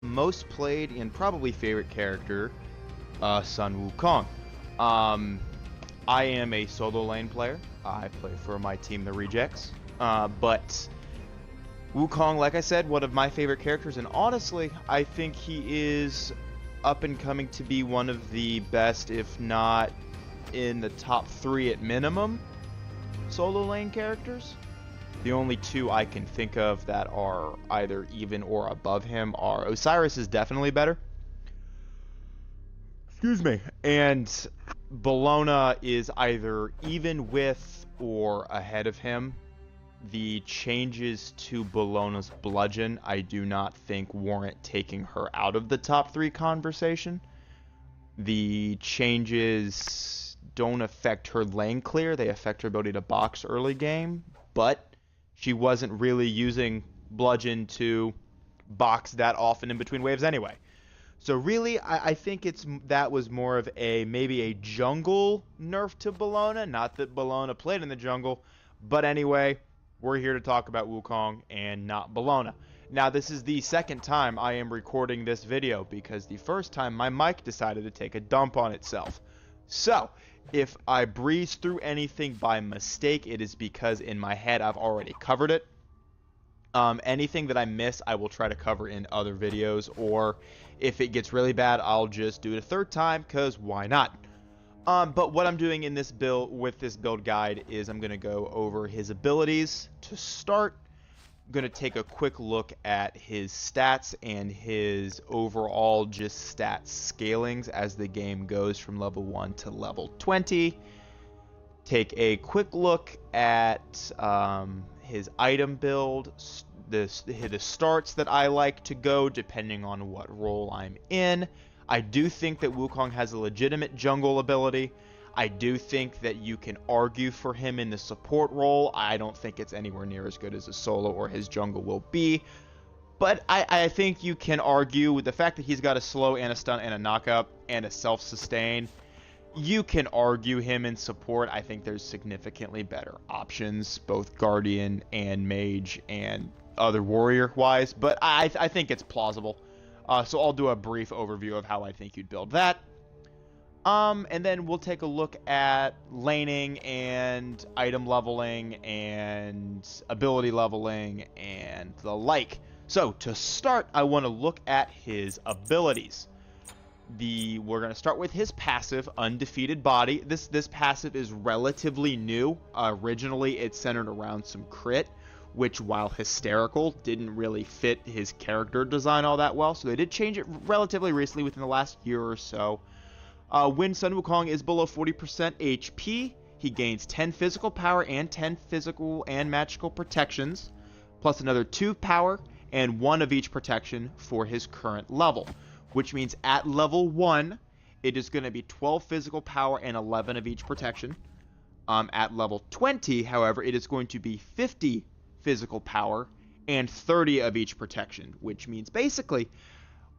Most played and probably favorite character, Sun Wukong. Um, I am a solo lane player. I play for my team, the Rejects. But Wukong, like I said, one of my favorite characters, and honestly, I think he is up and coming to be one of the best, if not in the top three at minimum, solo lane characters. The only two I can think of that are either even or above him are Osiris is definitely better. Excuse me. And Bologna is either even with or ahead of him. The changes to Bologna's bludgeon, I do not think warrant taking her out of the top three conversation. The changes don't affect her lane clear, they affect her ability to box early game, but she wasn't really using bludgeon to box that often in between waves anyway. So really, I think that was more of a maybe a jungle nerf to Bologna. Not that Bologna played in the jungle, but anyway, we're here to talk about Wukong and not Bologna. Now, this is the second time I am recording this video because the first time my mic decided to take a dump on itself. So, if I breeze through anything by mistake, it is because in my head I've already covered it. Anything that I miss, I will try to cover in other videos, or if it gets really bad, I'll just do it a third time, because why not? But what I'm doing in this build, with this build guide, is I'm going to go over his abilities to start. I'm going to take a quick look at his stats and his overall just stat scalings as the game goes from level 1 to level 20. Take a quick look at his item build, the starts that I like to go depending on what role I'm in. I do think that Wukong has a legitimate jungle ability. I do think that you can argue for him in the support role. I don't think it's anywhere near as good as a solo or his jungle will be. But I think you can argue with the fact that he's got a slow and a stun and a knockup and a self-sustain. You can argue him in support. I think there's significantly better options, both Guardian and Mage and other warrior-wise, but I think it's plausible. So I'll do a brief overview of how I think you'd build that. And then we'll take a look at laning and item leveling and ability leveling and the like. So to start, I want to look at his abilities. We're going to start with his passive, Undefeated Body. This passive is relatively new. Originally, it's centered around some crit, which, while hysterical, didn't really fit his character design all that well. So they did change it relatively recently, within the last year or so. When Sun Wukong is below 40% HP, he gains 10 physical power and 10 physical and magical protections, plus another 2 power and 1 of each protection for his current level. Which means at level 1, it is going to be 12 physical power and 11 of each protection. At level 20, however, it is going to be 50 physical power and 30 of each protection, which means basically,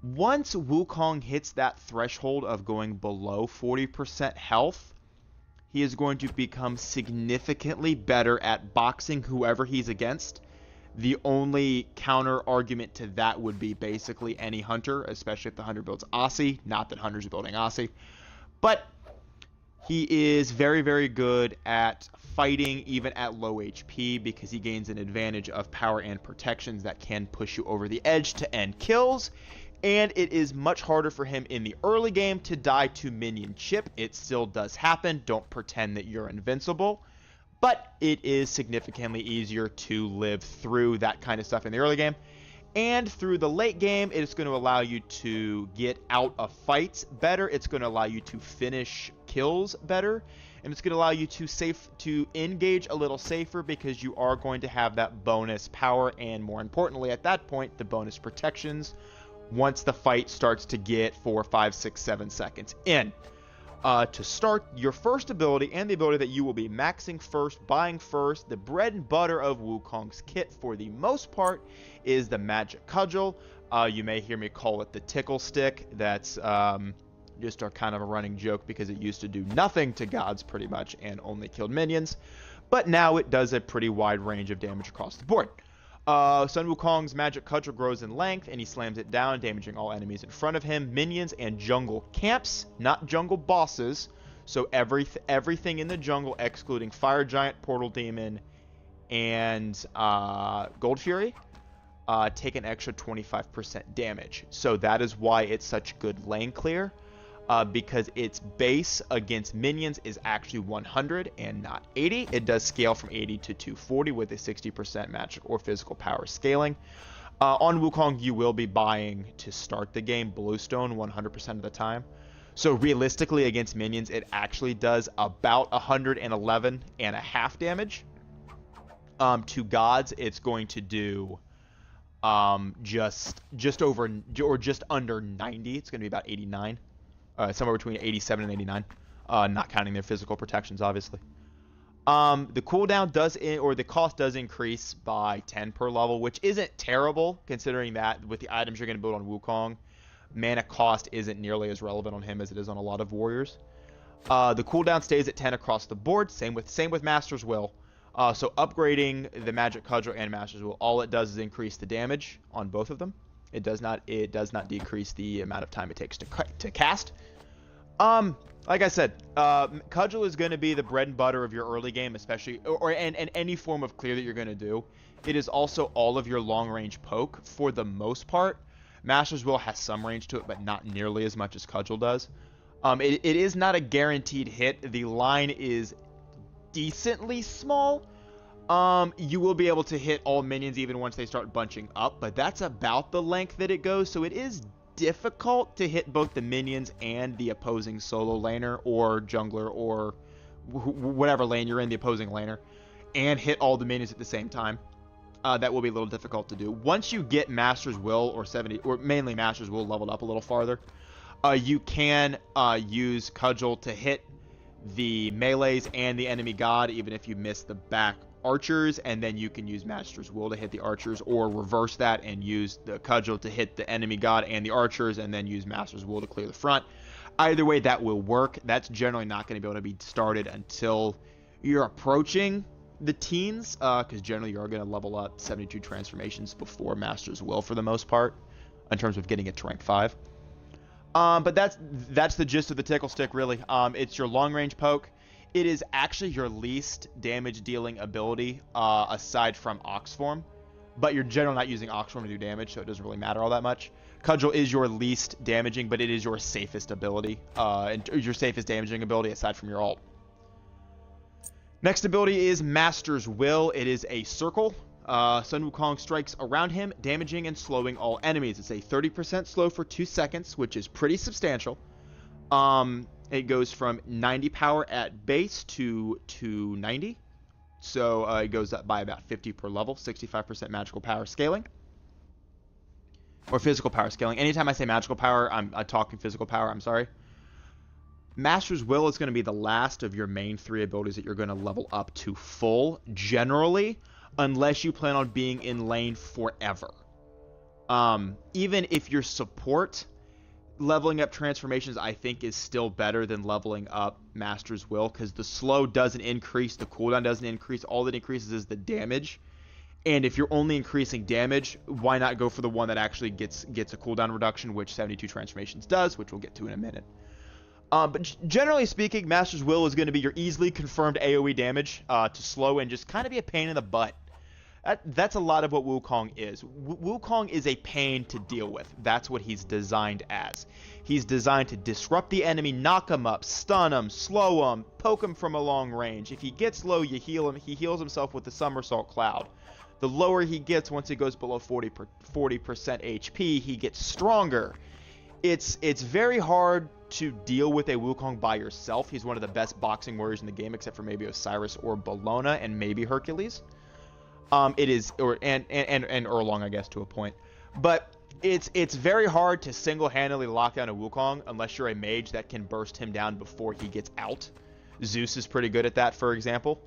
once Wukong hits that threshold of going below 40% health, he is going to become significantly better at boxing whoever he's against. The only counter argument to that would be basically any hunter, especially if the hunter builds Aussie. Not that hunters are building Aussie. But he is very, very good at fighting even at low HP because he gains an advantage of power and protections that can push you over the edge to end kills. And it is much harder for him in the early game to die to minion chip. It still does happen. Don't pretend that you're invincible. But it is significantly easier to live through that kind of stuff in the early game. And through the late game, it is going to allow you to get out of fights better. It's going to allow you to finish kills better. And it's going to allow you to engage a little safer because you are going to have that bonus power and, more importantly, at that point, the bonus protections once the fight starts to get 4, 5, 6, 7 seconds in. To start, your first ability and the ability that you will be maxing first, buying first, the bread and butter of Wukong's kit for the most part is the Magic Cudgel. You may hear me call it the Tickle Stick. That's just a kind of a running joke because it used to do nothing to gods pretty much and only killed minions. But now it does a pretty wide range of damage across the board. Sun Wukong's magic cudgel grows in length, and he slams it down, damaging all enemies in front of him, minions, and jungle camps, not jungle bosses. So everything in the jungle, excluding Fire Giant, Portal Demon, and Gold Fury, take an extra 25% damage. So that is why it's such good lane clear. Because its base against minions is actually 100 and not 80. It does scale from 80 to 240 with a 60% magic or physical power scaling. On Wukong, you will be buying to start the game Bluestone 100% of the time. So realistically, against minions, it actually does about 111 and a half damage. To gods, it's going to do just over or just under 90. It's going to be about 89. Somewhere between 87 and 89, not counting their physical protections, obviously. The cooldown or the cost does increase by 10 per level, which isn't terrible, considering that with the items you're going to build on Wukong, mana cost isn't nearly as relevant on him as it is on a lot of warriors. The cooldown stays at 10 across the board, same with Master's Will. So upgrading the Magic Cudgel and Master's Will, all it does is increase the damage on both of them. It does not decrease the amount of time it takes to cast. Like I said, Cudgel is going to be the bread and butter of your early game, especially and any form of clear that you're going to do. It is also all of your long range poke for the most part. Master's Will has some range to it, but not nearly as much as Cudgel does. It is not a guaranteed hit. The line is decently small. You will be able to hit all minions even once they start bunching up, but that's about the length that it goes, so it is difficult to hit both the minions and the opposing solo laner or jungler or whatever lane you're in, the opposing laner, and hit all the minions at the same time. That will be a little difficult to do. Once you get Master's Will or mainly Master's Will leveled up a little farther, you can use Cudgel to hit the melees and the enemy god, even if you miss the back archers, and then you can use Master's Will to hit the archers, or reverse that and use the Cudgel to hit the enemy god and the archers, and then use Master's Will to clear the front. Either way, that will work. That's generally not going to be able to be started until you're approaching the teens, because generally you are going to level up 72 transformations before Master's Will for the most part, in terms of getting it to rank 5. But that's the gist of the Tickle Stick, really. It's your long-range poke. It is actually your least damage-dealing ability, aside from Oxform. But you're generally not using Oxform to do damage, so it doesn't really matter all that much. Cudgel is your least damaging, but it is your safest ability, and your safest damaging ability aside from your ult. Next ability is Master's Will. It is a circle. Sun Wukong strikes around him, damaging and slowing all enemies. It's a 30% slow for 2 seconds, which is pretty substantial. It goes from 90 power at base to 290. So it goes up by about 50 per level, 65% magical power scaling. Or physical power scaling. Anytime I say magical power, I'm talking physical power, I'm sorry. Master's Will is going to be the last of your main 3 abilities that you're going to level up to full, generally, unless you plan on being in lane forever. Even if your support, leveling up transformations, I think, is still better than leveling up Master's Will, because the slow doesn't increase, the cooldown doesn't increase, all that increases is the damage. And if you're only increasing damage, why not go for the one that actually gets a cooldown reduction, which 72 transformations does, which we'll get to in a minute. But generally speaking, Master's Will is going to be your easily confirmed AoE damage to slow and just kind of be a pain in the butt. That's a lot of what Wukong is. Wukong is a pain to deal with. That's what he's designed as. He's designed to disrupt the enemy, knock him up, stun him, slow him, poke him from a long range. If he gets low, you heal him. He heals himself with the Somersault Cloud. The lower he gets, once he goes below 40% HP, he gets stronger. It's very hard to deal with a Wukong by yourself. He's one of the best boxing warriors in the game, except for maybe Osiris or Bellona and maybe Hercules. It is, or Erlong, I guess, to a point. But it's very hard to single-handedly lock down a Wukong unless you're a mage that can burst him down before he gets out. Zeus is pretty good at that, for example.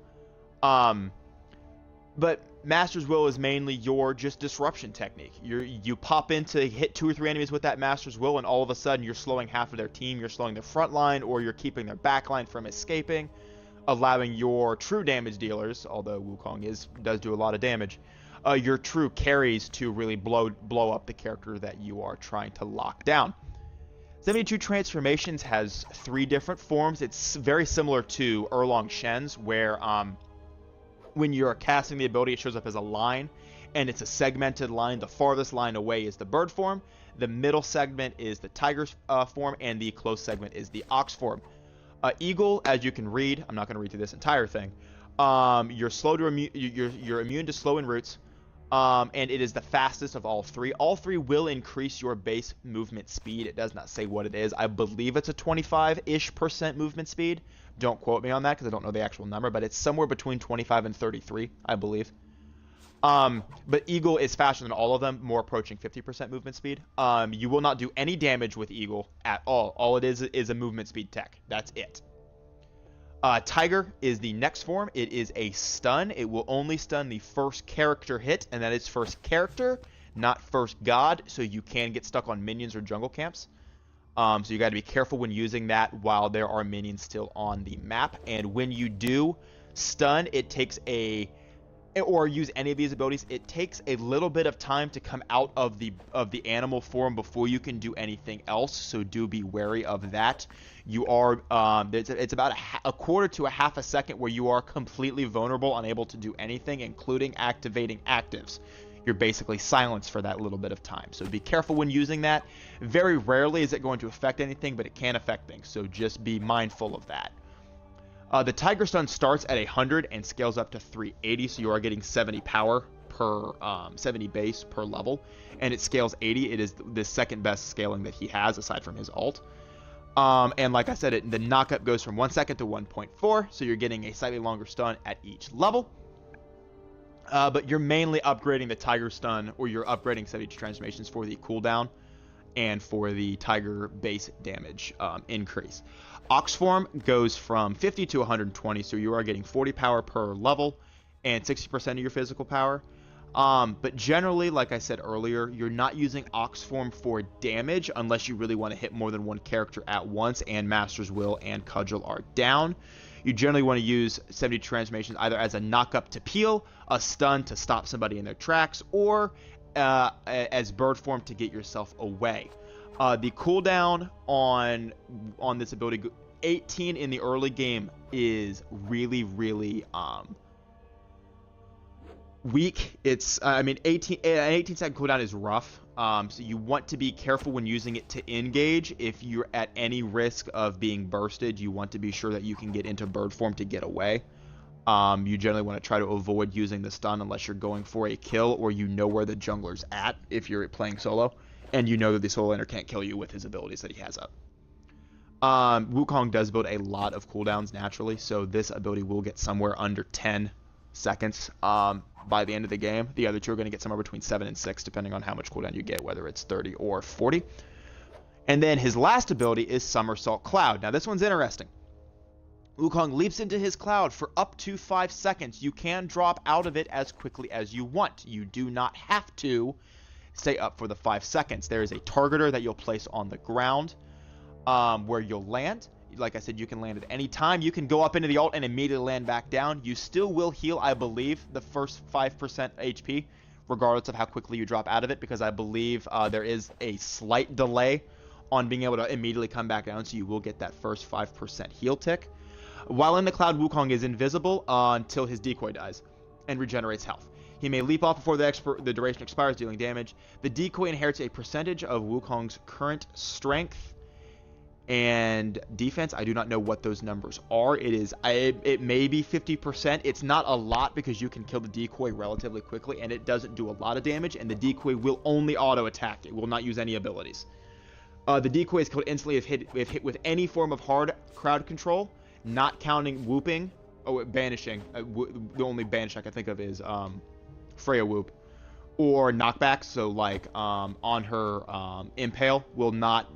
But Master's Will is mainly your just disruption technique. You pop in to hit 2 or 3 enemies with that Master's Will, and all of a sudden you're slowing half of their team. You're slowing their front line, or you're keeping their back line from escaping, allowing your true damage dealers, although Wukong does do a lot of damage, your true carries to really blow up the character that you are trying to lock down. 72 Transformations has 3 different forms. It's very similar to Erlong Shen's, where when you're casting the ability, it shows up as a line, and it's a segmented line. The farthest line away is the bird form, the middle segment is the tiger form, and the close segment is the ox form. Eagle, as you can read, I'm not going to read through this entire thing. You're immune to slow and roots, and it is the fastest of all 3. All 3 will increase your base movement speed. It does not say what it is. I believe it's a 25-ish% movement speed. Don't quote me on that because I don't know the actual number, but it's somewhere between 25 and 33, I believe. But Eagle is faster than all of them, more approaching 50% movement speed. You will not do any damage with Eagle at all. All it is a movement speed tech. That's it. Tiger is the next form. It is a stun. It will only stun the first character hit, and that is first character, not first god, so you can get stuck on minions or jungle camps. So you got to be careful when using that while there are minions still on the map. And when you do stun, it takes or use any of these abilities, it takes a little bit of time to come out of the animal form before you can do anything else, so do be wary of that. You are it's about a quarter to a half a second where you are completely vulnerable, unable to do anything, including activating actives. You're basically silenced for that little bit of time, so be careful when using that. Very rarely is it going to affect anything, but it can affect things, so just be mindful of that. The Tiger Stun starts at 100 and scales up to 380, so you are getting 70 power per 70 base per level, and it scales 80. It is the second best scaling that he has aside from his ult. And like I said, the knockup goes from 1 second to 1.4, so you're getting a slightly longer stun at each level. But you're mainly upgrading the Tiger Stun, or you're upgrading 72 Transformations for the cooldown and for the Tiger base damage increase. Ox form goes from 50 to 120, so you are getting 40 power per level and 60% of your physical power. But generally, like I said earlier, you're not using Ox form for damage unless you really want to hit more than one character at once, and Master's Will and Cudgel are down. You generally want to use 70 Transformations either as a knock-up to peel, a stun to stop somebody in their tracks, or as bird form to get yourself away. The cooldown on this ability, 18 in the early game, is really weak. It's I mean, an 18-second cooldown is rough. So you want to be careful when using it to engage. If you're at any risk of being bursted, you want to be sure that you can get into bird form to get away. You generally want to try to avoid using the stun unless you're going for a kill, or you know where the jungler's at if you're playing solo, and you know that the solo laner can't kill you with his abilities that he has up. Wukong does build a lot of cooldowns naturally, so this ability will get somewhere under 10 seconds by the end of the game. The other two are going to get somewhere between 7 and 6, depending on how much cooldown you get, whether it's 30 or 40. And then his last ability is Somersault Cloud. Now this one's interesting. Wukong leaps into his cloud for up to 5 seconds. You can drop out of it as quickly as you want. You do not have to stay up for the 5 seconds. There is a targeter that you'll place on the ground where you'll land. Like I said, you can land at any time. You can go up into the ult and immediately land back down. You still will heal, I believe, the first 5% HP, regardless of how quickly you drop out of it, because I believe there is a slight delay on being able to immediately come back down, so you will get that first 5% heal tick. While in the cloud, Wukong is invisible until his decoy dies and regenerates health. He may leap off before the duration expires, dealing damage. The decoy inherits a percentage of Wukong's current strength and defense. I do not know what those numbers are. It may be 50%. It's not a lot because you can kill the decoy relatively quickly, and it doesn't do a lot of damage, and the decoy will only auto attack. It will not use any abilities. The decoy is killed instantly if hit with any form of hard crowd control, not counting whooping. Banishing. The only banish I can think of is Freya Whoop, or knockback. So like on her impale will not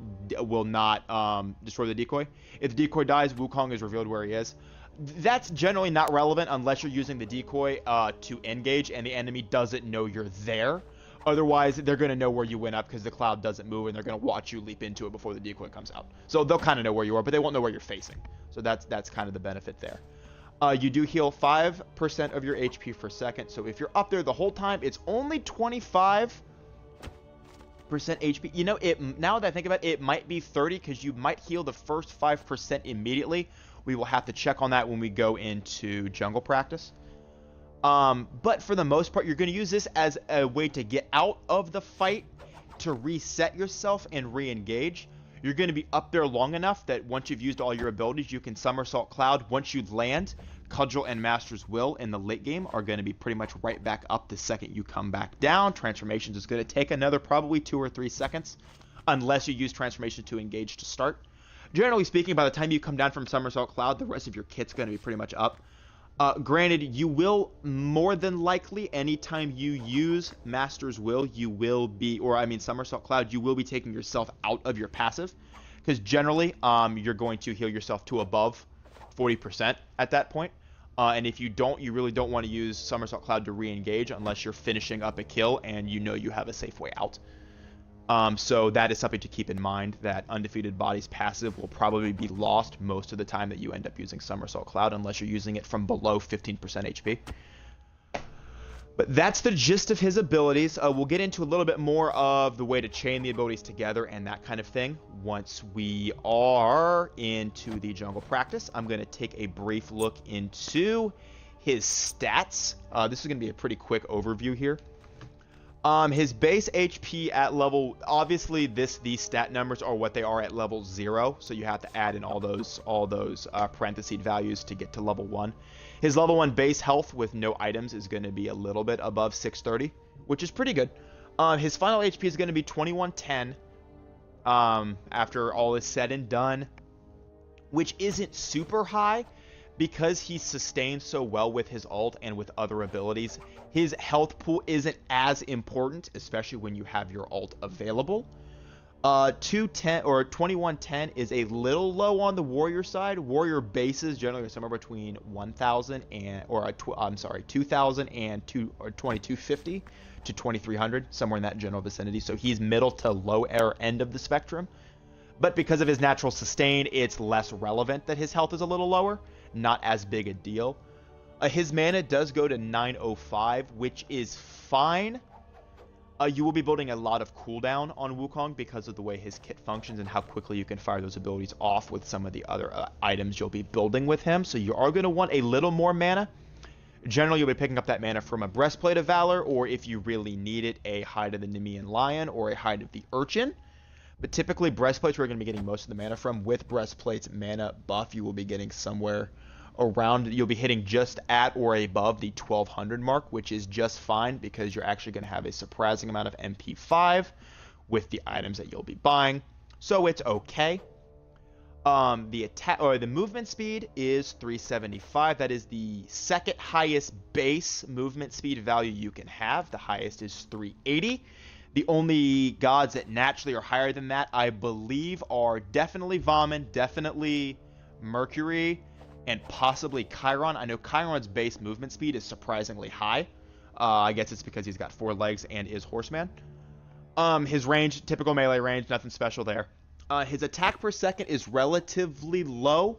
destroy the decoy. If the decoy dies, Wukong is revealed where he is. That's generally not relevant unless you're using the decoy to engage and the enemy doesn't know you're there. Otherwise, they're going to know where you went up because the cloud doesn't move, and they're going to watch you leap into it before the decoy comes out. So they'll kind of know where you are, but they won't know where you're facing. So that's kind of the benefit there. You do heal 5% of your HP per second. So if you're up there the whole time, it's only 25% HP. You know, now that I think about it, it might be 30 because you might heal the first 5% immediately. We will have to check on that when we go into jungle practice. But for the most part, you're going to use this as a way to get out of the fight, to reset yourself and re-engage. You're going to be up there long enough that once you've used all your abilities, you can Somersault Cloud. Once you land, Cudgel and Master's Will in the late game are going to be pretty much right back up the second you come back down. Transformations is going to take another probably 2 or 3 seconds, unless you use Transformation to engage to start. Generally speaking, by the time you come down from Somersault Cloud, the rest of your kit's going to be pretty much up. Granted, you will more than likely, anytime you use Master's Will, you will be, or I mean Somersault Cloud, you will be taking yourself out of your passive. Because generally, you're going to heal yourself to above 40% at that point. And if you don't, you really don't want to use Somersault Cloud to re-engage unless you're finishing up a kill and you know you have a safe way out. So that is something to keep in mind, that Undefeated Body's passive will probably be lost most of the time that you end up using Somersault Cloud, unless you're using it from below 15% HP. But that's the gist of his abilities. We'll get into a little bit more of the way to chain the abilities together and that kind of thing once we are into the jungle practice. I'm going to take a brief look into his stats. This is going to be a pretty quick overview here. His base HP at level, obviously these stat numbers are what they are at level 0, so you have to add in all those parentheses values to get to level 1. His level 1 base health with no items is going to be a little bit above 630, which is pretty good. His final HP is going to be 2110 after all is said and done, which isn't super high. Because he sustains so well with his ult and with other abilities, his health pool isn't as important, especially when you have your ult available. 210 or 2110 is a little low on the warrior side. Warrior bases generally are somewhere between 1000 and 2000 and 2250 to 2300, somewhere in that general vicinity. So he's middle to low end of the spectrum. But because of his natural sustain, it's less relevant that his health is a little lower. Not as big a deal. His mana does go to 905, which is fine. You will be building a lot of cooldown on Wukong because of the way his kit functions and how quickly you can fire those abilities off with some of the other items you'll be building with him. So you are going to want a little more mana. Generally, you'll be picking up that mana from a Breastplate of Valor, or if you really need it, a Hide of the Nemean Lion or a Hide of the Urchin. But typically, Breastplates we're going to be getting most of the mana from. With Breastplate's mana buff, you will be getting somewhere around, you'll be hitting just at or above the 1200 mark, which is just fine because you're actually going to have a surprising amount of MP5 with the items that you'll be buying. So it's okay. The attack or the movement speed is 375. That is the second highest base movement speed value you can have. The highest is 380. The only gods that naturally are higher than that, I believe, are definitely Vomit, definitely Mercury, and possibly Chiron. I know Chiron's base movement speed is surprisingly high. I guess it's because he's got 4 legs and is Horseman. His range, typical melee range, nothing special there. His attack per second is relatively low.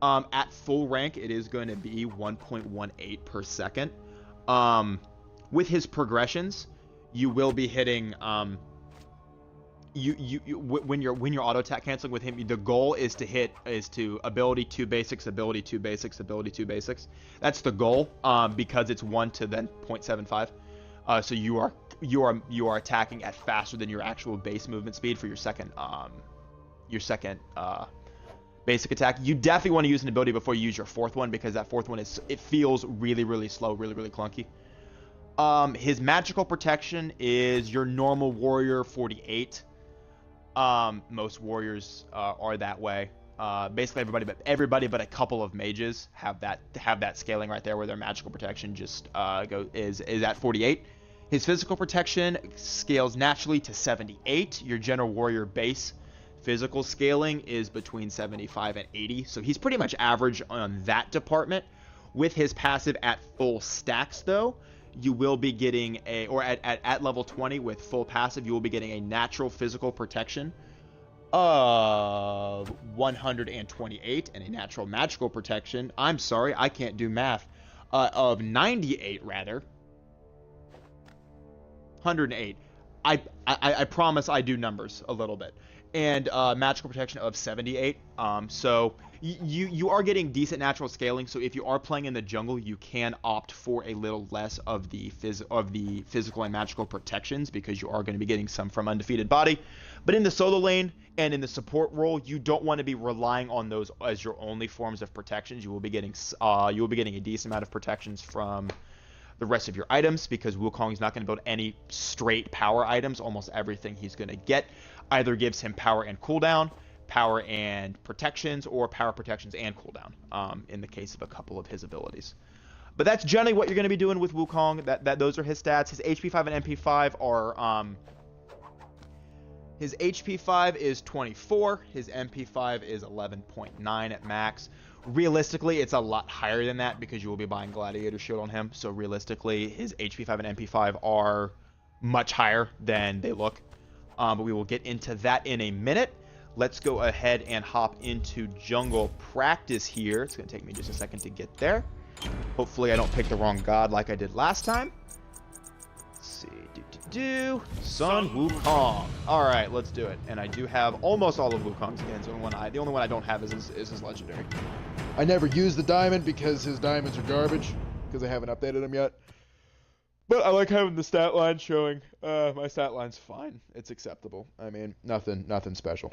At full rank, it is going to be 1.18 per second. With his progressions, you will be hitting when you're auto attack canceling with him, the goal is to ability 2 basics, ability 2 basics, ability 2 basics. That's the goal, because it's 1 to then 0.75. So you are attacking at faster than your actual base movement speed for your second basic attack. You definitely want to use an ability before you use your 4th one, because that 4th one feels really slow, really clunky. His magical protection is your normal warrior 48. Most warriors are that way. Basically everybody but a couple of mages have that scaling right there, where their magical protection just is at 48. His physical protection scales naturally to 78. Your general warrior base physical scaling is between 75 and 80, so he's pretty much average on that department. With his passive at full stacks, though, you will be getting at level 20 with full passive, you will be getting a natural physical protection Of 128 and a natural magical protection. I'm sorry, I can't do math. Of 98 rather. 108. I promise I do numbers a little bit. And magical protection of 78. So you are getting decent natural scaling. So if you are playing in the jungle, you can opt for a little less of the physical and magical protections because you are going to be getting some from undefeated body. But in the solo lane and in the support role, you don't want to be relying on those as your only forms of protections. You will be getting a decent amount of protections from the rest of your items because Wukong is not going to build any straight power items. Almost everything he's going to get either gives him power and cooldown, power and protections, or power protections and cooldown in the case of a couple of his abilities. But that's generally what you're going to be doing with Wukong. Those are his stats. His HP 5 and MP 5 are his HP 5 is 24, his MP 5 is 11.9 at max. Realistically, it's a lot higher than that because you will be buying Gladiator Shield on him. So realistically, his HP 5 and MP 5 are much higher than they look. But we will get into that in a minute. Let's go ahead and hop into jungle practice here. It's going to take me just a second to get there. Hopefully I don't pick the wrong god like I did last time. Let's see. Sun Wukong. Alright, let's do it. And I do have almost all of Wukong's skins. The only one I don't have is his legendary. I never use the diamond because his diamonds are garbage because I haven't updated them yet. But I like having the stat line showing. My stat line's fine. It's acceptable. I mean, nothing special.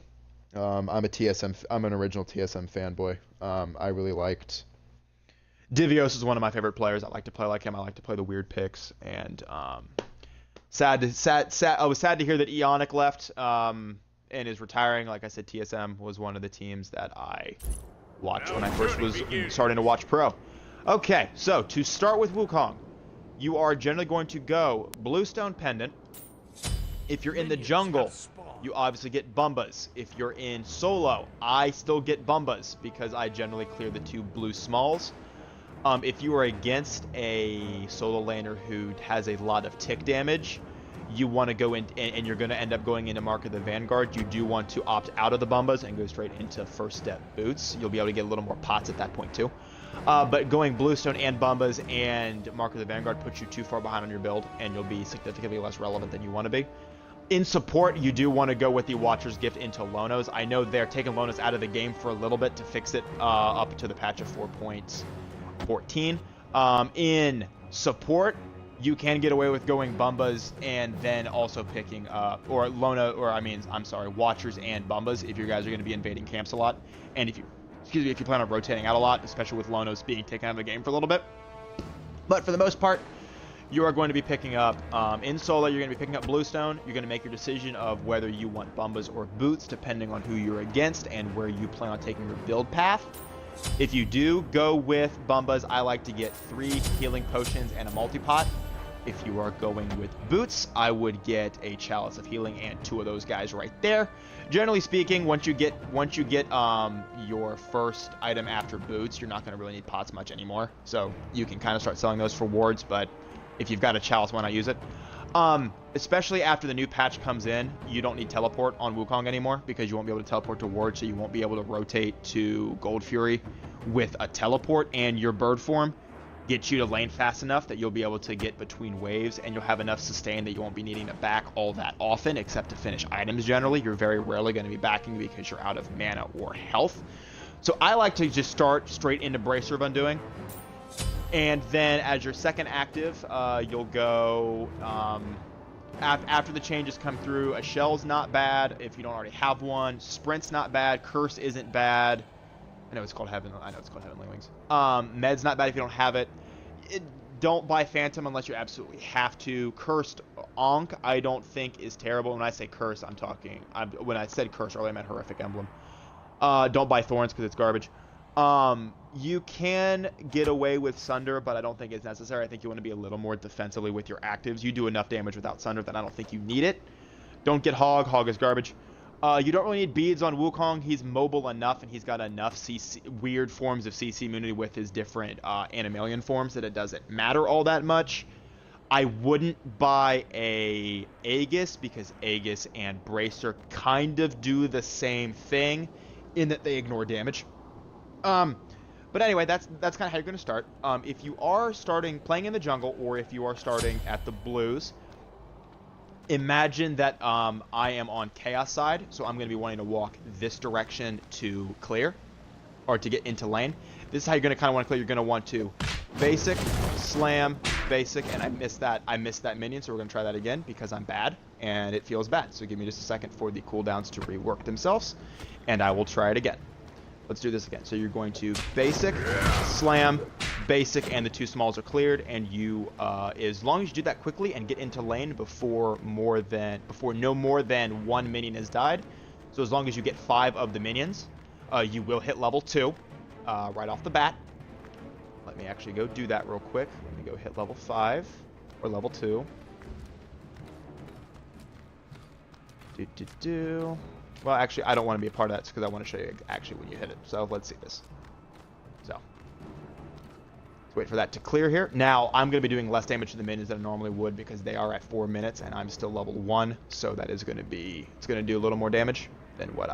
I'm an original TSM fanboy. I really liked Divios is one of my favorite players. I like to play like him. I like to play the weird picks. And I was sad to hear that Eonic left and is retiring. Like I said, TSM was one of the teams that I watched when I first was starting to watch Pro. Okay, so to start with Wukong, you are generally going to go Bluestone Pendant. If you're in the jungle, you obviously get Bumbas. If you're in solo, I still get Bumbas because I generally clear the 2 blue smalls. If you are against a solo laner who has a lot of tick damage, you want to go in and you're going to end up going into Mark of the Vanguard. You do want to opt out of the Bumbas and go straight into first step boots. You'll be able to get a little more pots at that point too. But going Bluestone and Bumbas and Mark of the Vanguard puts you too far behind on your build and you'll be significantly less relevant than you want to be. In support, you do want to go with the Watcher's Gift into Lonos. I know they're taking Lonos out of the game for a little bit to fix it up to the patch of 4.14. In support, you can get away with going Bumbas and then also picking Watchers and Bumbas if you guys are going to be invading camps a lot. And if you plan on rotating out a lot, especially with Lonos being taken out of the game for a little bit. But for the most part, you are going to be picking up, in solo, you're going to be picking up Bluestone. You're going to make your decision of whether you want Bumbas or Boots, depending on who you're against and where you plan on taking your build path. If you do go with Bumbas, I like to get 3 healing potions and a multi-pot. If you are going with Boots, I would get a Chalice of Healing and 2 of those guys right there. Generally speaking, once you get your first item after Boots, you're not going to really need pots much anymore. So you can kind of start selling those for wards, but if you've got a Chalice, why not use it? Especially after the new patch comes in, you don't need teleport on Wukong anymore because you won't be able to teleport to ward, so you won't be able to rotate to Gold Fury with a teleport, and your bird form gets you to lane fast enough that you'll be able to get between waves and you'll have enough sustain that you won't be needing to back all that often except to finish items generally. You're very rarely going to be backing because you're out of mana or health. So I like to just start straight into Bracer of Undoing. And then as your second active, you'll go, after the changes come through, a Shell's not bad if you don't already have one. Sprint's not bad. Curse isn't bad. I know it's called Heavenly Wings. Med's not bad if you don't have it. Don't buy Phantom unless you absolutely have to. Cursed Ankh, I don't think is terrible. When I say curse, when I said curse earlier, I meant Horrific Emblem. Don't buy Thorns because it's garbage. You can get away with Sunder, but I don't think it's necessary. I think you want to be a little more defensively with your actives. You do enough damage without Sunder that I don't think you need it. Don't get Hog. Hog is garbage. You don't really need beads on Wukong. He's mobile enough, and he's got enough weird forms of CC immunity with his different Animalian forms that it doesn't matter all that much. I wouldn't buy a Aegis because Aegis and Bracer kind of do the same thing in that they ignore damage. But anyway, that's kind of how you're going to start. If you are playing in the jungle, or if you are starting at the blues, imagine that I am on Chaos side, so I'm going to be wanting to walk this direction to clear, or to get into lane. This is how you're going to kind of want to clear. You're going to want to basic, slam, basic, and I missed that minion, so we're going to try that again because I'm bad, and it feels bad. So give me just a second for the cooldowns to rework themselves, and I will try it again. Let's do this again. So you're going to basic, slam, basic, and the two smalls are cleared, and you, as long as you do that quickly and get into lane before no more than one minion has died, so as long as you get 5 of the minions, you will hit level 2 right off the bat. Let me actually go do that real quick. Let me go hit level 5 or level 2. Well, actually, I don't want to be a part of that because I want to show you actually when you hit it. So let's see this. So let's wait for that to clear here. Now I'm going to be doing less damage to the minions than I normally would because they are at 4 minutes and I'm still level 1. So that is going to be, it's going to do a little more damage than what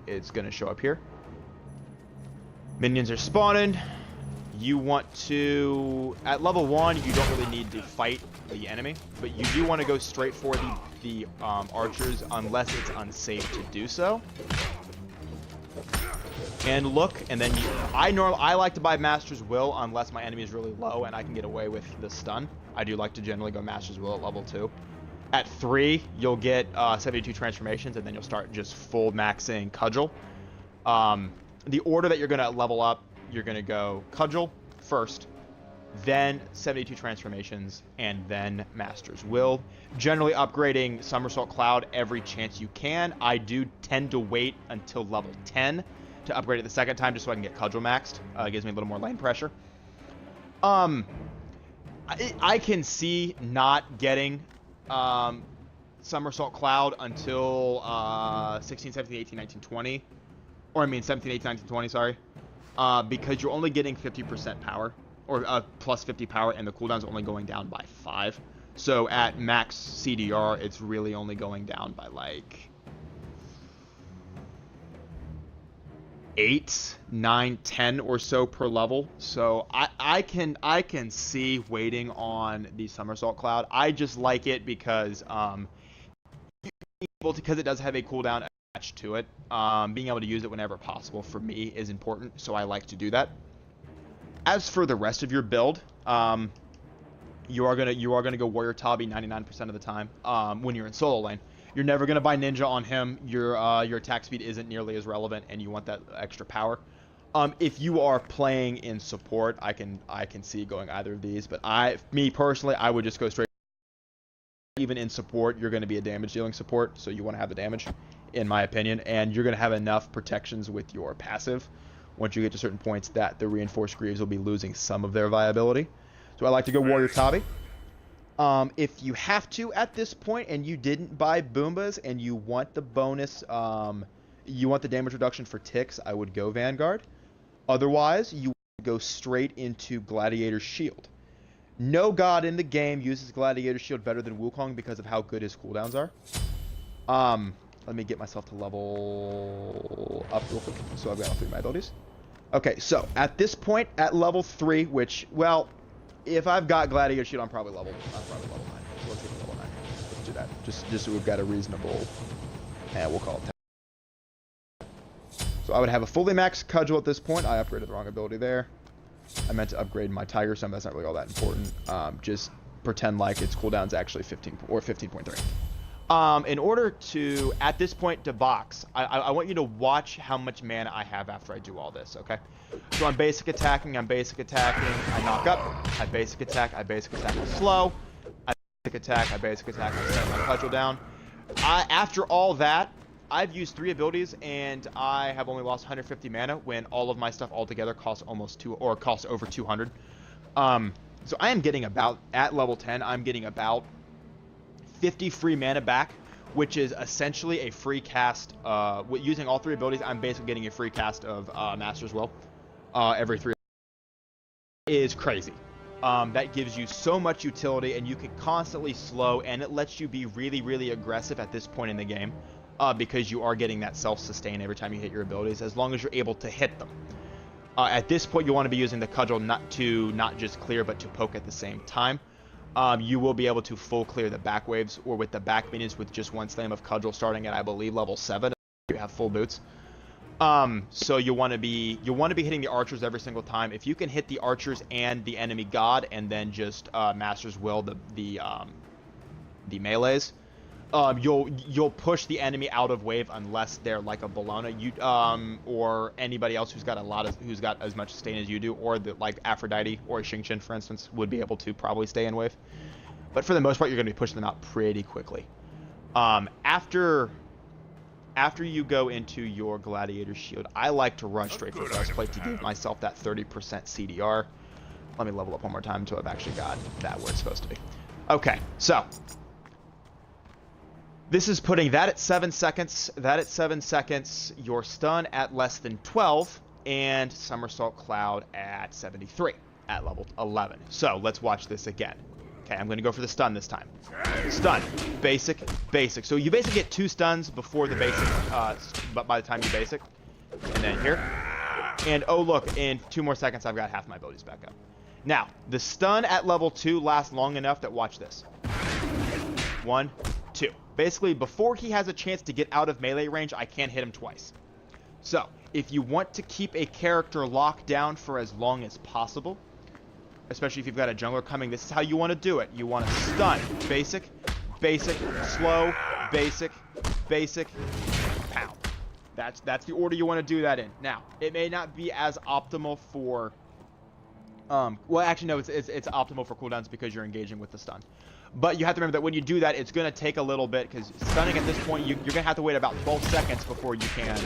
it's going to show up here. Minions are spawning. You want to, at level 1, you don't really need to fight the enemy, but you do want to go straight for the archers unless it's unsafe to do so. And look, and then I like to buy Master's Will unless my enemy is really low and I can get away with the stun. I do like to generally go Master's Will at level 2. At 3, you'll get 72 transformations, and then you'll start just full maxing Cudgel. The order that you're going to level up, you're going to go Cudgel first, then 72 transformations, and then Master's Will. Generally upgrading Somersault Cloud every chance you can. I do tend to wait until level 10 to upgrade it the second time just so I can get Cudgel maxed. It gives me a little more lane pressure. I can see not getting Somersault Cloud until 16, 17, 18, 19, 20. Or I mean 17, 18, 19, 20, sorry. Because you're only getting 50% power, or plus 50 power, and the cooldown's only going down by 5. So at max CDR, it's really only going down by like 8, 9, 10 or so per level. So I can see waiting on the Somersault Cloud. I just like it because it does have a cooldown attached to it. Being able to use it whenever possible for me is important, so I like to do that. As for the rest of your build, you are gonna go Warrior Tabi 99% of the time when you're in solo lane. You're never gonna buy Ninja on him. Your attack speed isn't nearly as relevant, and you want that extra power. If you are playing in support, I can see going either of these, but me personally, I would just go straight. Even in support, you're going to be a damage dealing support, so you want to have the damage, in my opinion, and you're going to have enough protections with your passive once you get to certain points that the reinforced greaves will be losing some of their viability. So I like to go Warrior Tabi. If you have to at this point and you didn't buy Boombas and you want the bonus, you want the damage reduction for ticks, I would go Vanguard. Otherwise, you would go straight into Gladiator's Shield. No god in the game uses Gladiator's Shield better than Wukong because of how good his cooldowns are. Let me get myself to level up real quick so I've got all 3 of my abilities. Okay, so at this point, at level 3, which, well, if I've got Gladiator Shield, I'm probably level 9. So let's get to level 9. Let's do that. Just so we've got a reasonable, and we'll call it 10. So I would have a fully maxed Cudgel at this point. I upgraded the wrong ability there. I meant to upgrade my Tiger Stone, but that's not really all that important. Just pretend like its cooldown's actually 15 or 15.3. In order to, at this point, to box, I want you to watch how much mana I have after I do all this, okay? So I'm basic attacking, I knock up, I basic attack, I slow, I basic attack, I set my Cudgel down. After all that, I've used 3 abilities and I have only lost 150 mana when all of my stuff altogether costs costs over 200. So I am getting about, at level 10, I'm getting about 50 free mana back, which is essentially a free cast. Using all 3 abilities, I'm basically getting a free cast of Master's Will every 3. Is crazy. That gives you so much utility, and you can constantly slow, and it lets you be really, really aggressive at this point in the game, because you are getting that self-sustain every time you hit your abilities, as long as you're able to hit them. At this point, you want to be using the cudgel not just clear, but to poke at the same time. You will be able to full clear the back waves, or with the back minions with just one slam of cudgel, starting at, I believe, level 7. You have full boots. So you want to be hitting the archers every single time. If you can hit the archers and the enemy god, and then just Master's Will the melees, you'll push the enemy out of wave unless they're like a Bologna, or anybody else who's got as much sustain as you do, or like Aphrodite or Xingqian, for instance, would be able to probably stay in wave. But for the most part, you're going to be pushing them out pretty quickly. After you go into your Gladiator Shield, I like to run straight for breastplate to give myself that 30% CDR. Let me level up one more time until I've actually got that where it's supposed to be. Okay, so this is putting that at 7 seconds. That at 7 seconds, your stun at less than 12, and Somersault Cloud at 73 at level 11. So let's watch this again. Okay, I'm going to go for the stun this time. Stun. Basic. Basic. So you basically get 2 stuns before the basic, but by the time you basic. And then here. And oh look, in 2 more seconds I've got half my abilities back up. Now, the stun at level 2 lasts long enough that, watch this. 1, 2. Basically, before he has a chance to get out of melee range, I can't hit him twice. So, if you want to keep a character locked down for as long as possible, especially if you've got a jungler coming, this is how you want to do it. You want to stun. Basic, basic, slow, basic, basic, pound. That's the order you want to do that in. Now, it may not be as optimal for... well, actually, no, it's optimal for cooldowns because you're engaging with the stun. But you have to remember that when you do that, it's going to take a little bit, because stunning at this point, you're going to have to wait about 12 seconds before you can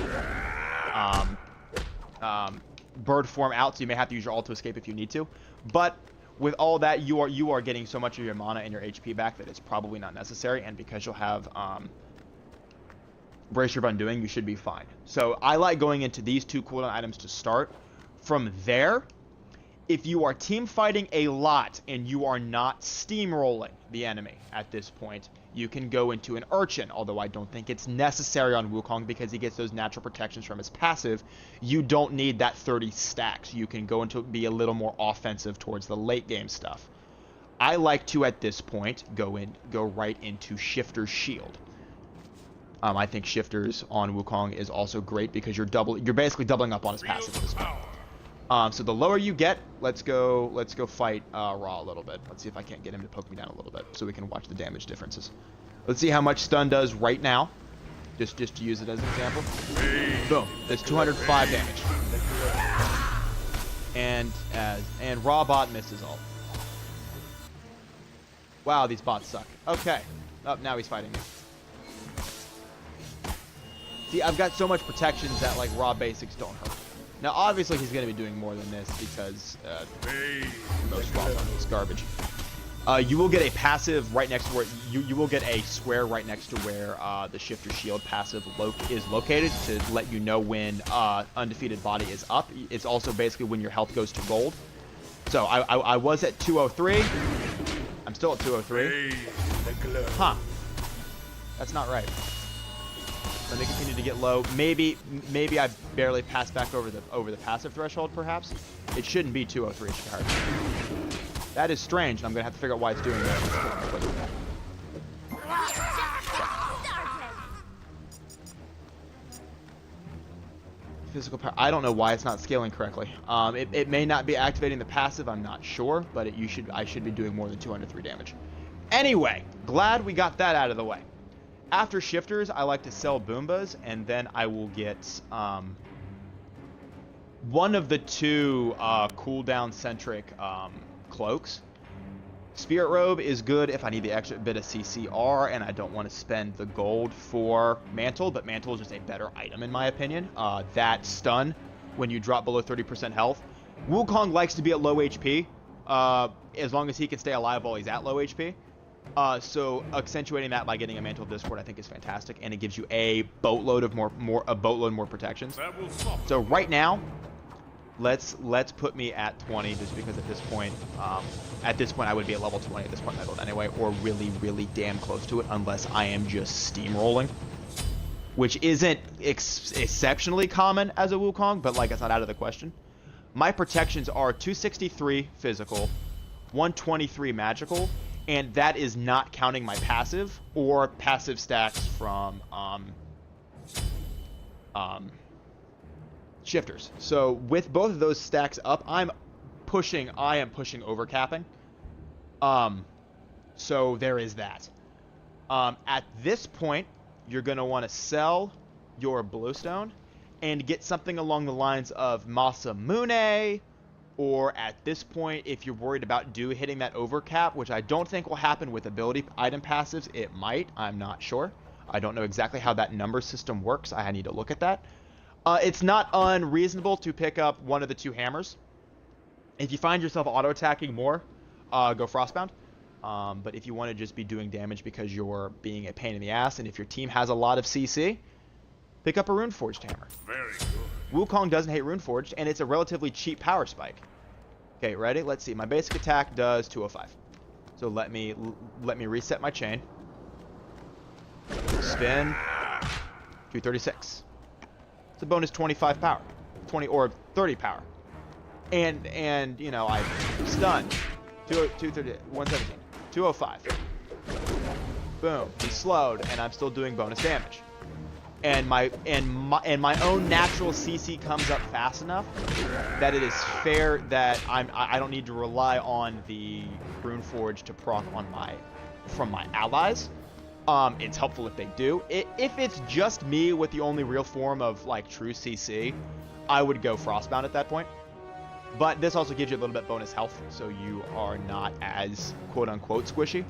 bird form out, so you may have to use your ult to escape if you need to. But with all that, you are getting so much of your mana and your HP back that it's probably not necessary, and because you'll have Brace Your Undoing, you should be fine. So I like going into these 2 cooldown items to start. From there, if you are team fighting a lot and you are not steamrolling the enemy at this point, you can go into an Urchin, although I don't think it's necessary on Wukong because he gets those natural protections from his passive. You don't need that 30 stacks. You can go into be a little more offensive towards the late game stuff. I like to, at this point, go right into Shifter's Shield. I think Shifters on Wukong is also great because you're basically doubling up on his passive at this point. So the lower you get, let's go fight Raw a little bit. Let's see if I can't get him to poke me down a little bit so we can watch the damage differences. Let's see how much stun does right now. Just to use it as an example. Boom. That's 205 damage. And Raw bot misses ult. Wow, these bots suck. Okay. Oh, now he's fighting me. See, I've got so much protections that like Raw basics don't hurt. Now, obviously, he's going to be doing more than this because most Raw is garbage. You will get a passive right next to where you will get a square right next to where the Shifter Shield passive is located to let you know when Undefeated Body is up. It's also basically when your health goes to gold. So I was at 203. I'm still at 203. Huh. That's not right. Let me continue to get low. Maybe I've barely passed back over the passive threshold, perhaps. It shouldn't be 203, it should hurt. That is strange, and I'm gonna have to figure out why it's doing that. Physical power. I don't know why it's not scaling correctly. It may not be activating the passive, I'm not sure, but I should be doing more than 203 damage. Anyway, glad we got that out of the way. After Shifters, I like to sell Boombas, and then I will get one of the 2 cooldown-centric cloaks. Spirit Robe is good if I need the extra bit of CCR, and I don't want to spend the gold for Mantle, but Mantle is just a better item in my opinion. That stun, when you drop below 30% health. Wukong likes to be at low HP, as long as he can stay alive while he's at low HP. So accentuating that by getting a Mantle of Discord I think is fantastic, and it gives you a boatload more protections. So right now, Let's put me at 20, just because at this point I would be at level 20 at this point in my build anyway, or really, really damn close to it, unless I am just steamrolling, which isn't exceptionally common as a Wukong, but like it's not out of the question. My protections are 263 physical, 123 magical, and that is not counting my passive or passive stacks from shifters. So with both of those stacks up, I am pushing overcapping. So there is that. At this point, you're going to want to sell your bluestone and get something along the lines of Masamune, or at this point, if you're worried about hitting that overcap, which I don't think will happen with ability item passives, it might, I'm not sure. I don't know exactly how that number system works. I need to look at that. It's not unreasonable to pick up one of the two hammers. If you find yourself auto-attacking more, go Frostbound. But if you want to just be doing damage because you're being a pain in the ass, and if your team has a lot of CC, pick up a Runeforged hammer. Very good. Wukong doesn't hate Runeforged, and it's a relatively cheap power spike. Okay, ready? Let's see. My basic attack does 205. So let me reset my chain. Spin. 236. It's a bonus 25 power. 20 or 30 power. And you know, I stunned. 230, 117. 205. Boom. He slowed, and I'm still doing bonus damage. And my own natural CC comes up fast enough that it is fair that I don't need to rely on the Runeforge to proc on from my allies. It's helpful if they do. If it's just me with the only real form of like true CC, I would go Frostbound at that point. But this also gives you a little bit bonus health, so you are not as quote-unquote squishy.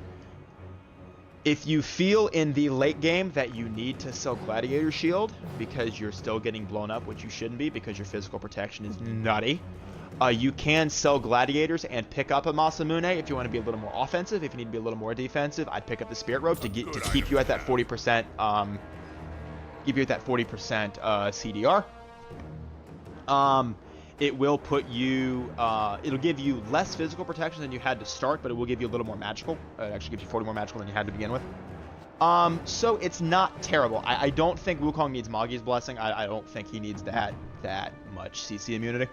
If you feel in the late game that you need to sell Gladiator Shield because you're still getting blown up, which you shouldn't be because your physical protection is nutty, you can sell Gladiators and pick up a Masamune if you want to be a little more offensive. If you need to be a little more defensive, I'd pick up the Spirit Rope to keep you at that 40%. Give you at that 40% CDR. It will put you, it'll give you less physical protection than you had to start, but it will give you a little more magical. It actually gives you 40 more magical than you had to begin with. So it's not terrible. I don't think Wukong needs Magi's Blessing. I don't think he needs that much CC immunity.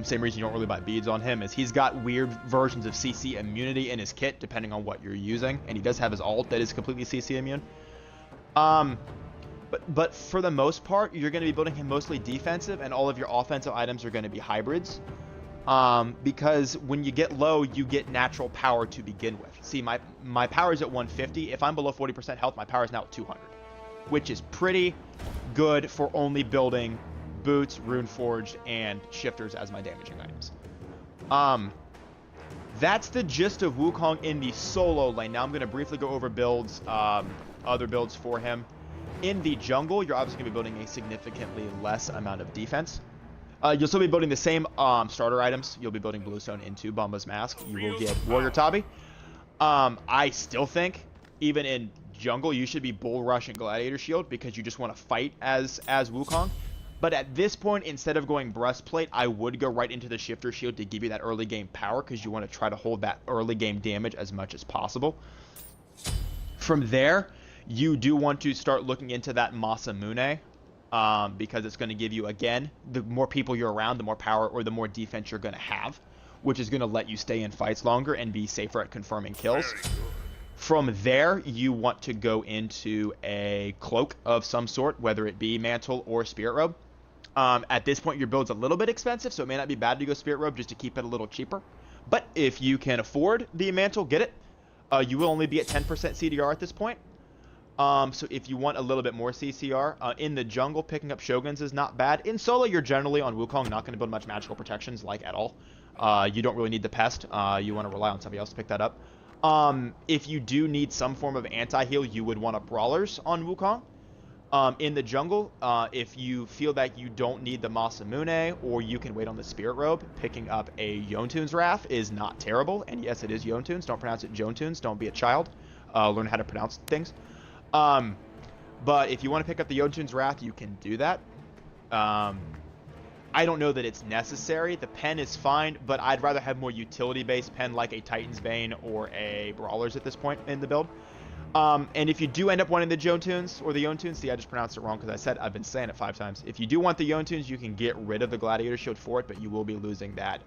Same reason you don't really buy beads on him is he's got weird versions of CC immunity in his kit depending on what you're using, and he does have his ult that is completely CC immune. But for the most part, you're going to be building him mostly defensive, and all of your offensive items are going to be hybrids. Because when you get low, you get natural power to begin with. See, my power is at 150. If I'm below 40% health, my power is now at 200, which is pretty good for only building boots, Runeforged, and shifters as my damaging items. That's the gist of Wukong in the solo lane. Now I'm going to briefly go over builds, other builds for him. In the jungle, you're obviously going to be building a significantly less amount of defense. You'll still be building the same starter items. You'll be building Bluestone into Bumba's Mask. You will get Warrior Tabi. I still think, even in jungle, you should be Bull Rush and Gladiator Shield because you just want to fight as Wukong. But at this point, instead of going Breastplate, I would go right into the Shifter Shield to give you that early game power because you want to try to hold that early game damage as much as possible. From there, you do want to start looking into that Masamune, because it's going to give you, again, the more people you're around, the more power or the more defense you're going to have, which is going to let you stay in fights longer and be safer at confirming kills. From there, you want to go into a cloak of some sort, whether it be Mantle or Spirit Robe. At this point, your build's a little bit expensive, so it may not be bad to go Spirit Robe just to keep it a little cheaper. But if you can afford the Mantle, get it. You will only be at 10% CDR at this point. So if you want a little bit more CCR, in the jungle, picking up Shoguns is not bad. In solo, you're generally on Wukong not going to build much magical protections, like at all. You don't really need the Pest. You want to rely on somebody else to pick that up. If you do need some form of anti-heal, you would want a Brawlers on Wukong. In the jungle, if you feel that you don't need the Masamune, or you can wait on the Spirit Robe, picking up a Yontune's Wrath is not terrible. And yes, it is Yontunes. Don't pronounce it Jontunes. Don't be a child. Learn how to pronounce things. But if you want to pick up the Yontune's Wrath, you can do that. I don't know that it's necessary. The pen is fine, but I'd rather have more utility-based pen like a Titan's Bane or a Brawler's at this point in the build. And if you do end up wanting the Jotunes or the Yotunes, see, I just pronounced it wrong because I've been saying it 5 times. If you do want the Yotunes, you can get rid of the Gladiator Shield for it, but you will be losing that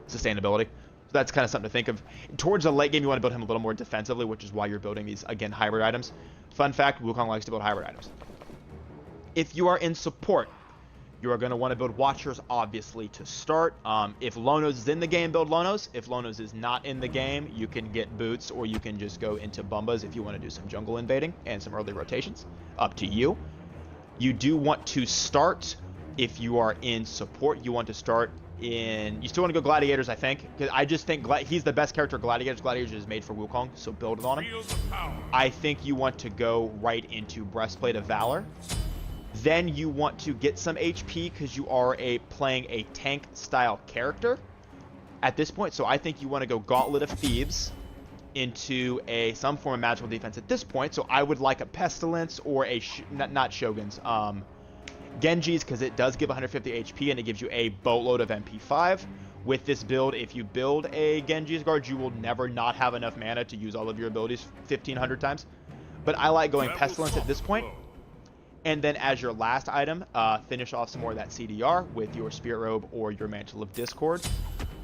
sustainability. So that's kind of something to think of. Towards the late game, you want to build him a little more defensively, which is why you're building these, again, hybrid items. Fun fact, Wukong likes to build hybrid items. If you are in support, you are going to want to build Watchers, obviously, to start. If Lonos is in the game, build Lonos. If Lonos is not in the game, you can get Boots, or you can just go into Bumbas if you want to do some jungle invading and some early rotations. Up to you. You do want to start, if you are in support, you want to start in... You still want to go Gladiators, I think. Because I just think he's the best character Gladiators. Gladiators is made for Wukong, so build it on him. I think you want to go right into Breastplate of Valor. Then you want to get some HP because you are playing a tank style character at this point. So I think you want to go Gauntlet of Thieves into some form of magical defense at this point. So I would like a Pestilence or not Shoguns, Genji's, because it does give 150 HP and it gives you a boatload of MP5. With this build, if you build a Genji's Guard, you will never not have enough mana to use all of your abilities 1,500 times. But I like going Pestilence at this point. And then as your last item, finish off some more of that CDR with your Spirit Robe or your Mantle of Discord.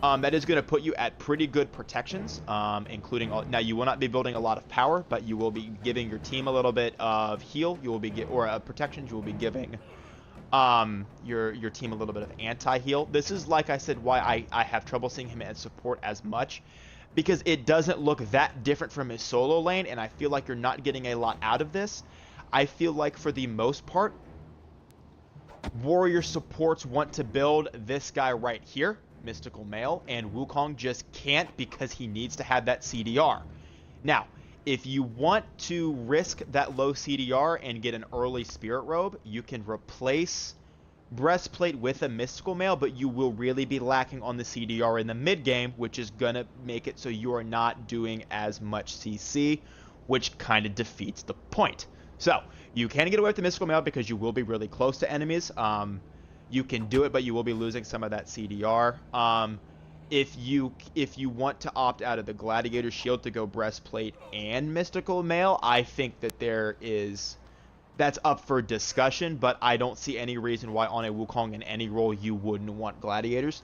That is going to put you at pretty good protections, including... Now, you will not be building a lot of power, but you will be giving your team a little bit of heal. You will be... protections. You will be giving your team a little bit of anti-heal. This is, like I said, why I have trouble seeing him as support as much. Because it doesn't look that different from his solo lane, and I feel like you're not getting a lot out of this. I feel like for the most part, warrior supports want to build this guy right here, Mystical Male, and Wukong just can't because he needs to have that CDR. Now, if you want to risk that low CDR and get an early Spirit Robe, you can replace Breastplate with a Mystical Male, but you will really be lacking on the CDR in the mid game, which is going to make it so you are not doing as much CC, which kind of defeats the point. So, you can get away with the Mystical Male because you will be really close to enemies. You can do it, but you will be losing some of that CDR. If you want to opt out of the Gladiator Shield to go Breastplate and Mystical Male, I think that that's up for discussion, but I don't see any reason why on a Wukong in any role you wouldn't want Gladiators.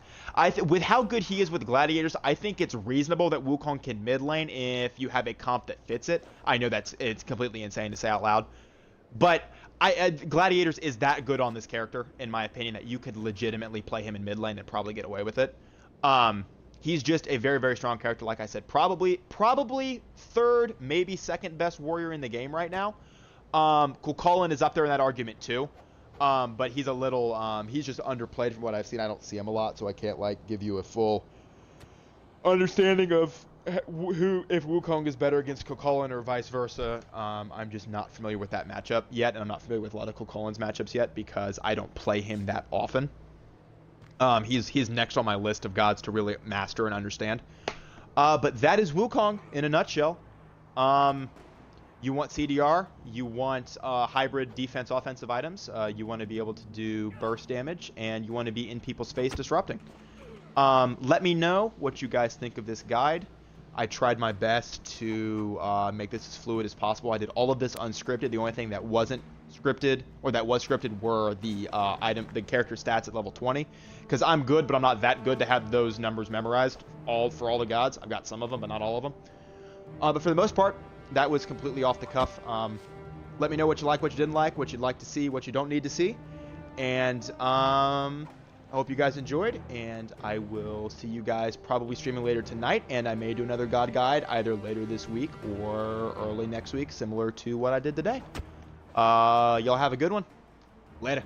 With how good he is with Gladiators, I think it's reasonable that Wukong can mid lane if you have a comp that fits it. I know it's completely insane to say out loud, but Gladiators is that good on this character, in my opinion, that you could legitimately play him in mid lane and probably get away with it. He's just a very, very strong character. Like I said, probably third, maybe second best warrior in the game right now. Kulkulin is up there in that argument too, but he's a little, he's just underplayed from what I've seen. I don't see him a lot, so I can't give you a full understanding of if Wukong is better against Kulkulin or vice versa. I'm just not familiar with that matchup yet, and I'm not familiar with a lot of Kulkulin's matchups yet because I don't play him that often. He's next on my list of gods to really master and understand. But that is Wukong in a nutshell. You want CDR, you want hybrid defense offensive items, you want to be able to do burst damage, and you want to be in people's face disrupting. Let me know what you guys think of this guide. I tried my best to make this as fluid as possible. I did all of this unscripted. The only thing that wasn't scripted, or that was scripted, were the character stats at level 20. Because I'm good, but I'm not that good to have those numbers memorized for all the gods. I've got some of them, but not all of them. But for the most part, that was completely off the cuff. Let me know what you like, what you didn't like, what you'd like to see, what you don't need to see. And I hope you guys enjoyed, and I will see you guys probably streaming later tonight, and I may do another God Guide either later this week or early next week, similar to what I did today. Y'all have a good one. Later.